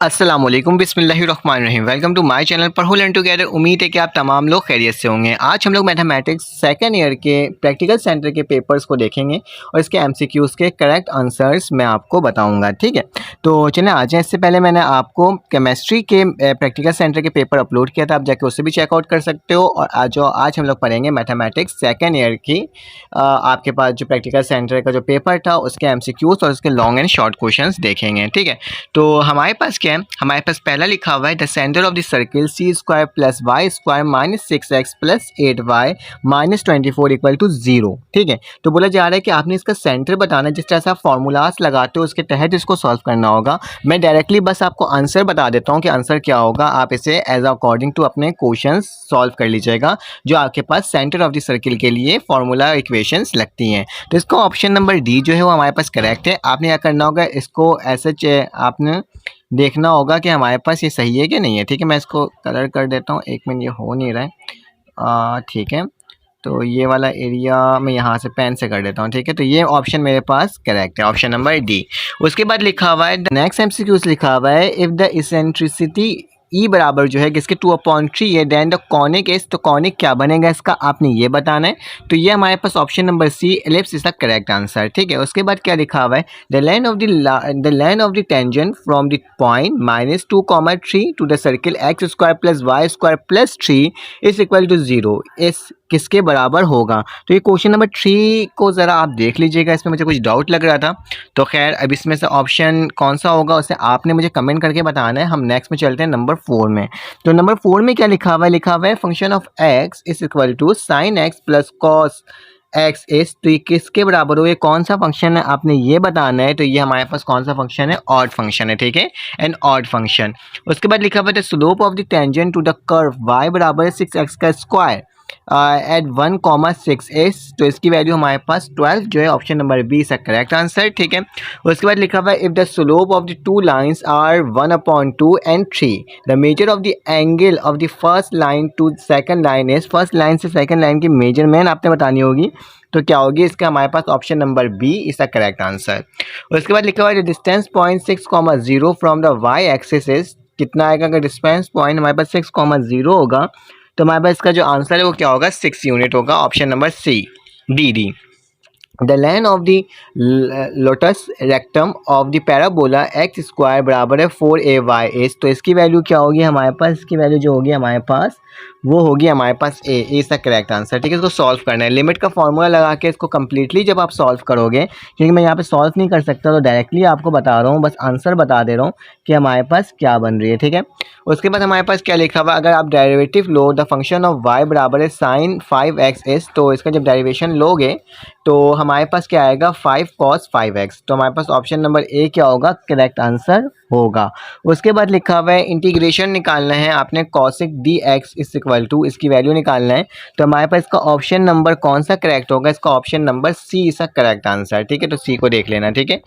अस्सलामुअलैकुम बिस्मिल्लाहिर्रहमानिर्रहीम। Welcome to my channel पर हुल एंड टुगेदर। उम्मीद है कि आप तमाम लोग खैरियत से होंगे। आज हम लोग मैथमेटिक्स सेकंड ईयर के प्रैक्टिकल सेंटर के पेपर्स को देखेंगे और इसके एमसीक्यूज़ के करेक्ट आंसर्स मैं आपको बताऊंगा, ठीक है। तो चलिए आ जाएं। इससे पहले मैंने आपको केमिस्ट्री के प्रैक्टिकल सेंटर के पेपर अपलोड किया था, आप जाके उससे भी चेकआउट कर सकते हो। और आज हम लोग पढ़ेंगे मैथमेटिक्स सेकेंड ईयर की आपके पास जो प्रैक्टिकल सेंटर का जो पेपर था उसके एमसीक्यूज़ और उसके लॉन्ग एंड शॉर्ट क्वेश्चन देखेंगे, ठीक है। तो हमारे पास क्या है, हमारे पास पहला लिखा हुआ है the centre of the circle C square plus Y square minus 6x plus 8y minus 24 equal to 0, ठीक है। तो बोला जा रहा है कि आपने इसका सेंटर बताना है। जिस तरह से आप फॉर्मूलाज लगाते हो उसके तहत इसको सॉल्व करना होगा। मैं डायरेक्टली बस आपको आंसर बता देता हूँ कि आंसर क्या होगा, आप इसे एज अकॉर्डिंग टू अपने क्वेश्चन सॉल्व कर लीजिएगा जो आपके पास सेंटर ऑफ द सर्किल के लिए फॉर्मूला इक्वेशंस लगती हैं। तो इसको ऑप्शन नंबर डी जो है वो हमारे पास करेक्ट है। आपने क्या करना होगा, इसको ऐसे आपने देखना होगा कि हमारे पास ये सही है कि नहीं है, ठीक है। मैं इसको कलर कर देता हूँ, एक मिनट, ये हो नहीं रहा है, ठीक है। तो ये वाला एरिया मैं यहाँ से पेन से कर देता हूँ, ठीक है। तो ये ऑप्शन मेरे पास करेक्ट है, ऑप्शन नंबर डी। उसके बाद लिखा हुआ है नेक्स्ट एमसीक्यूज लिखा हुआ है इफ़ द इसेंट्रिसिटी ई बराबर जो है किसके 2/3 है देन द कॉनिक इज। तो कॉनिक क्या बनेगा इसका आपने ये बताना है। तो ये हमारे पास ऑप्शन नंबर सी एलिप्स इसका करेक्ट आंसर, ठीक है। उसके बाद क्या लिखा हुआ है the line of the tangent from the point -2, 3 to the circle X square plus Y square plus 3 is equal to 0 इस किसके बराबर होगा। तो ये क्वेश्चन नंबर 3 को ज़रा आप देख लीजिएगा, इसमें मुझे कुछ डाउट लग रहा था। तो खैर अब इसमें से ऑप्शन कौन सा होगा उसे आपने मुझे कमेंट करके बताना है। हम नेक्स्ट में चलते हैं नंबर 4 में। तो नंबर 4 में क्या लिखा हुआ है function of X is equal to sine X plus cos X is. तो ये किसके बराबर हो, ये कौन सा फंक्शन है आपने ये बताना है। तो ये हमारे पास कौन सा फंक्शन है, ऑड फंक्शन है, ठीक है, एन ऑड फंक्शन। उसके बाद लिखा हुआ है slope of the tangent to the curve y बराबर है 6x का स्क्वायर एट 1, 6 इज। तो इसकी वैल्यू हमारे पास 12 जो है, ऑप्शन नंबर बी इसका करेक्ट आंसर, ठीक है। उसके बाद लिखा हुआ है if the slope of the two lines are 1/2 and 3 the measure of the angle of the first line to second line is. First line से सेकंड लाइन की मेजरमेंट आपने बतानी होगी। तो क्या होगी इसका हमारे पास ऑप्शन नंबर बी इसका करेक्ट आंसर। उसके बाद लिखा हुआ है distance point 6, 0 from the Y axis is. कितना आएगा, अगर डिस्टेंस पॉइंट हमारे पास 6, 0 होगा तो हमारे पास इसका जो आंसर है वो क्या होगा, 6 यूनिट होगा, option number C, D. The length of the latus rectum of the parabola X square बराबर है 4ay इज। तो इसकी वैल्यू क्या होगी हमारे पास, इसकी वैल्यू जो होगी हमारे पास वो होगी हमारे पास ए इसका करेक्ट आंसर, ठीक है। इसको सॉल्व करना है, लिमिट का फॉर्मूला लगा के इसको कम्प्लीटली जब आप सॉल्व करोगे, क्योंकि मैं यहाँ पे सॉल्व नहीं कर सकता तो डायरेक्टली आपको बता रहा हूँ, बस आंसर बता दे रहा हूँ कि हमारे पास क्या बन रही है, ठीक है। उसके बाद हमारे पास क्या लिखा हुआ, अगर आप derivative low the function of y बराबर है साइन 5x इज। तो इसका जब डेरिवेशन लोगे तो हमारे पास क्या आएगा 5 cos 5x। तो हमारे पास ऑप्शन नंबर ए क्या होगा, करेक्ट आंसर होगा। उसके बाद लिखा हुआ है इंटीग्रेशन निकालना है आपने cosec dx is equal to इसकी वैल्यू निकालना है। तो हमारे पास इसका ऑप्शन नंबर कौन सा करेक्ट होगा, इसका ऑप्शन नंबर सी इसका करेक्ट आंसर, ठीक है। तो सी को देख लेना, ठीक है।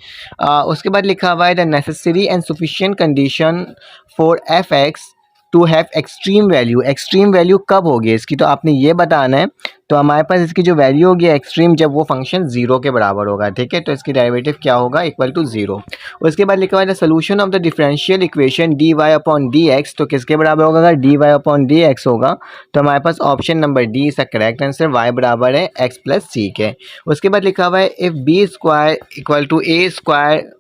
उसके बाद लिखा हुआ है the necessary and sufficient condition for F X to have extreme value. Extreme value कब होगी इसकी, तो आपने ये बताना है। तो हमारे पास इसकी जो वैल्यू होगी एक्सट्रीम जब वो फंक्शन 0 के बराबर होगा, ठीक है। तो इसकी डेरिवेटिव क्या होगा, इक्वल टू 0। उसके बाद लिखा हुआ है the solution of the differential equation dy/dx। तो किसके बराबर होगा, अगर dy/dx होगा तो हमारे पास ऑप्शन नंबर डी इसका करेक्ट आंसर, y बराबर है x प्लस सी के। उसके बाद लिखा हुआ है if B square equal to A square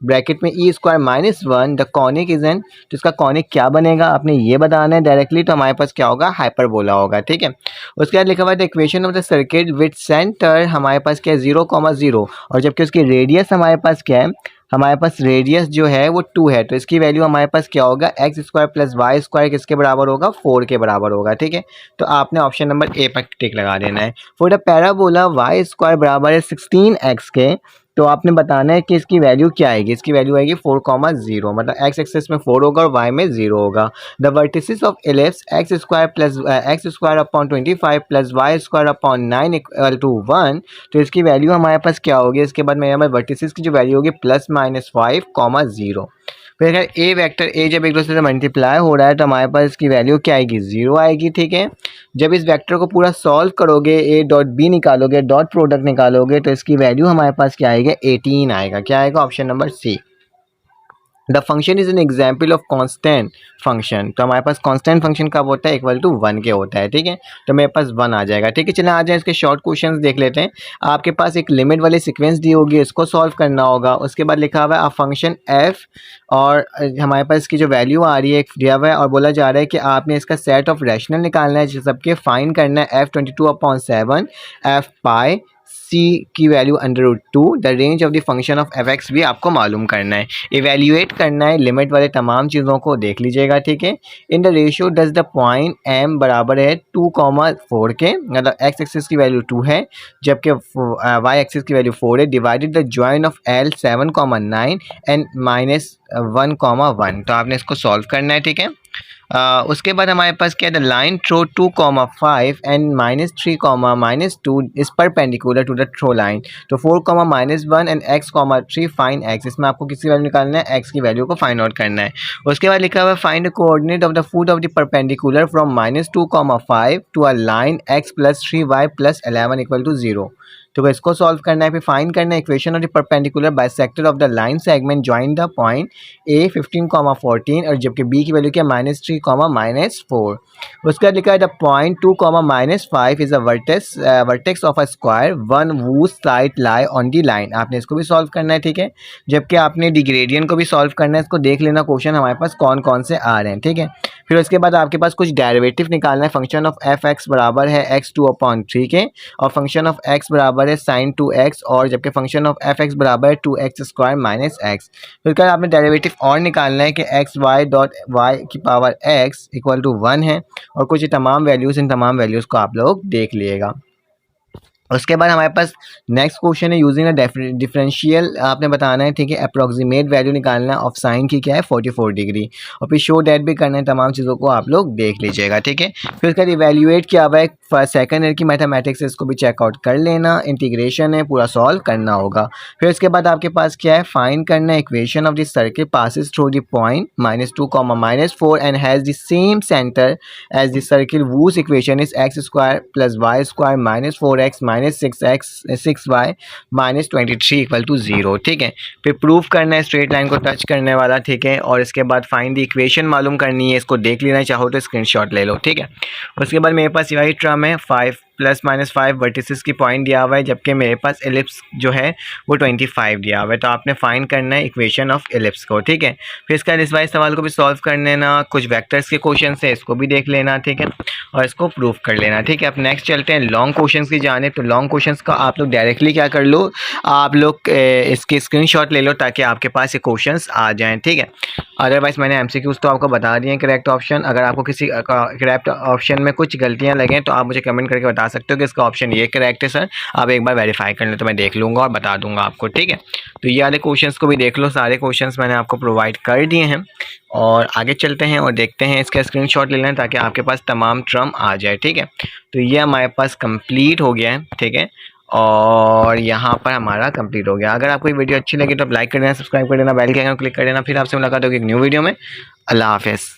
bracket में E square -1 the conic is N. तो इसका कॉनिक क्या बनेगा आपने ये बताना है डायरेक्टली। तो हमारे पास क्या होगा, हाइपरबोला होगा, ठीक है। उसके बाद लिखा हुआ है the equation of the circuit with centre हमारे पास क्या है 0, 0 और जबकि उसकी रेडियस हमारे पास क्या है, हमारे पास रेडियस जो है वो 2 है। तो इसकी वैल्यू हमारे पास क्या होगा, X square plus Y square किसके बराबर होगा, 4 के बराबर होगा, ठीक है। तो आपने ऑप्शन नंबर ए पर टिक लगा देना है। For the parabola Y square बराबर है 16x के। तो आपने बताना है कि इसकी वैल्यू क्या आएगी, इसकी वैल्यू आएगी 4, 0, मतलब एक्स एक्सिस में 4 होगा और वाई में 0 होगा। The vertices of ellipse X square upon 25 plus Y square upon 9 equal to 1। तो इसकी वैल्यू हमारे पास क्या होगी, इसके बाद मेरे पास वर्टिसेस की जो वैल्यू होगी +-5, 0। फिर अगर ए वेक्टर ए जब एक दूसरे से मल्टीप्लाई हो रहा है तो हमारे पास इसकी वैल्यू क्या आएगी, 0 आएगी, ठीक है। जब इस वेक्टर को पूरा सॉल्व करोगे, ए डॉट बी निकालोगे, डॉट प्रोडक्ट निकालोगे, तो इसकी वैल्यू हमारे पास क्या आएगा, 18 आएगा। क्या आएगा, option number C. The function is an example of constant function. तो हमारे पास कॉन्स्टेंट फंक्शन कब होता है, इक्वल टू 1 के होता है, ठीक है। तो मेरे पास 1 आ जाएगा, ठीक है। चलिए आ जाए इसके शॉर्ट क्वेश्चंस देख लेते हैं। आपके पास एक लिमिट वाली सीक्वेंस दी होगी, इसको सॉल्व करना होगा। उसके बाद लिखा हुआ है अ फंक्शन एफ, और हमारे पास इसकी जो वैल्यू आ रही है एक दिया हुआ है, और बोला जा रहा है कि आपने इसका सेट ऑफ रैशनल निकालना है, जो सबके फाइंड करना है f22/7 एफ पाई सी की value √2। The range of the function of F x भी आपको मालूम करना है, इवेल्यूएट करना है, लिमिट वाले तमाम चीज़ों को देख लीजिएगा, ठीक है। In the ratio does the point m बराबर है 2,4 के, मतलब x एक्सिस की वैल्यू 2 है जबकि y एक्सिस की वैल्यू 4 है। Divided the join of l 7,9 and -1,1। तो आपने इसको सॉल्व करना है, ठीक है। उसके बाद हमारे पास क्या है, the line through 2,5 and -3,-2 is perpendicular to the through line. तो 4,-1 एंड x,3 फाइंड x। इसमें आपको किसी वैल्यू निकालना है, x की वैल्यू को फाइंड आउट करना है। उसके बाद लिखा हुआ है find the coordinate of the foot of the perpendicular from -2,5 to a line x + 3y + 11 = 0। तो इसको सॉल्व करना है, फिर फाइंड करना है equation of the perpendicular bisector of the line segment join the point a 15,14 और जबकि b की वैल्यू क्या -3, -4। उसके बाद लिखा है the point 2, -5 is a vertex of a square 1 whose side lie on the line. आपने इसको भी सॉल्व करना है, ठीक है। जबकि आपने डी ग्रेडियंट को भी सॉल्व करना है, इसको देख लेना क्वेश्चन हमारे पास कौन कौन से आ रहे हैं, ठीक है। फिर उसके बाद आपके पास कुछ डेरिवेटिव निकालना है। फंक्शन ऑफ एफ एक्स बराबर है x2/3 के, और फंक्शन ऑफ x बराबर है sin 2x, और जबकि फंक्शन ऑफ एफ एक्स बराबर है 2x² - x। फिर क्या आपने डेरिवेटिव और निकालना है कि xy.y⁴x = 1 है, और कुछ तमाम वैल्यूज़, इन तमाम वैल्यूज़ को आप लोग देख लीजिएगा। उसके बाद हमारे पास नेक्स्ट क्वेश्चन है यूजिंग अ डिफरेंशियल। आपने बताना है, ठीक है, अप्रॉक्सीमेट वैल्यू निकालना है ऑफ साइन की क्या है 44 डिग्री, और फिर शो डैट भी करना है। तमाम चीज़ों को आप लोग देख लीजिएगा, ठीक है। फिर उसका इवेल्यूएट किया हुआ है फर्स्ट सेकंड ईयर की मैथमेटिक्स है, इसको भी चेकआउट कर लेना। इंटीग्रेशन है, पूरा सॉल्व करना होगा। फिर उसके बाद आपके पास क्या है, फाइंड करना है equation of the circle passes through the point -2, -4 and has the same centre as the circle whose equation is x² + y² -4x -6y -23 = 0, ठीक है। फिर प्रूफ करना है स्ट्रेट लाइन को टच करने वाला, ठीक है। और इसके बाद फाइंड द इक्वेशन मालूम करनी है, इसको देख लेना, चाहो तो स्क्रीनशॉट ले लो, ठीक है। उसके बाद मेरे पास यही टर्म है 5 + -5 वर्टिसेस की पॉइंट दिया हुआ है, जबकि मेरे पास एलिप्स जो है वो 25 दिया हुआ है। तो आपने फाइंड करना है इक्वेशन ऑफ एलिप्स को, ठीक है। फिर इसका इस वाइज सवाल को भी सॉल्व कर लेना। कुछ वेक्टर्स के क्वेश्चन है, इसको भी देख लेना, ठीक है, और इसको प्रूफ कर लेना, ठीक है। अब नेक्स्ट चलते हैं लॉन्ग क्वेश्चन की जाने। तो लॉन्ग क्वेश्चन का आप लोग डायरेक्टली क्या कर लो, आप लोग इसके स्क्रीनशॉट ले लो ताकि आपके पास ये क्वेश्चंस आ जाएं, ठीक है। अदरवाइज मैंने एमसीक्यूज तो आपको बता दिए हैं करेक्ट ऑप्शन। अगर आपको किसी करेक्ट ऑप्शन में कुछ गलतियां लगें तो आप मुझे कमेंट करके बता सकते हो कि इसका ऑप्शन ये करेक्ट है सर, आप एक बार वेरीफाई कर लें तो मैं देख लूँगा और बता दूंगा आपको, ठीक है। तो ये वाले क्वेश्चंस को भी देख लो, सारे क्वेश्चंस मैंने आपको प्रोवाइड कर दिए हैं। और आगे चलते हैं और देखते हैं, इसका स्क्रीनशॉट ले लें ताकि आपके पास तमाम टर्म आ जाए, ठीक है। तो ये हमारे पास कंप्लीट हो गया है, ठीक है, और यहाँ पर हमारा कंप्लीट हो गया। अगर आपको ये वीडियो अच्छी लगी तो आप लाइक कर देना, सब्सक्राइब कर देना, बेल के आइकन क्लिक कर देना। फिर आपसे मुलाकात होगी एक न्यू वीडियो में। अल्लाह हाफिज़।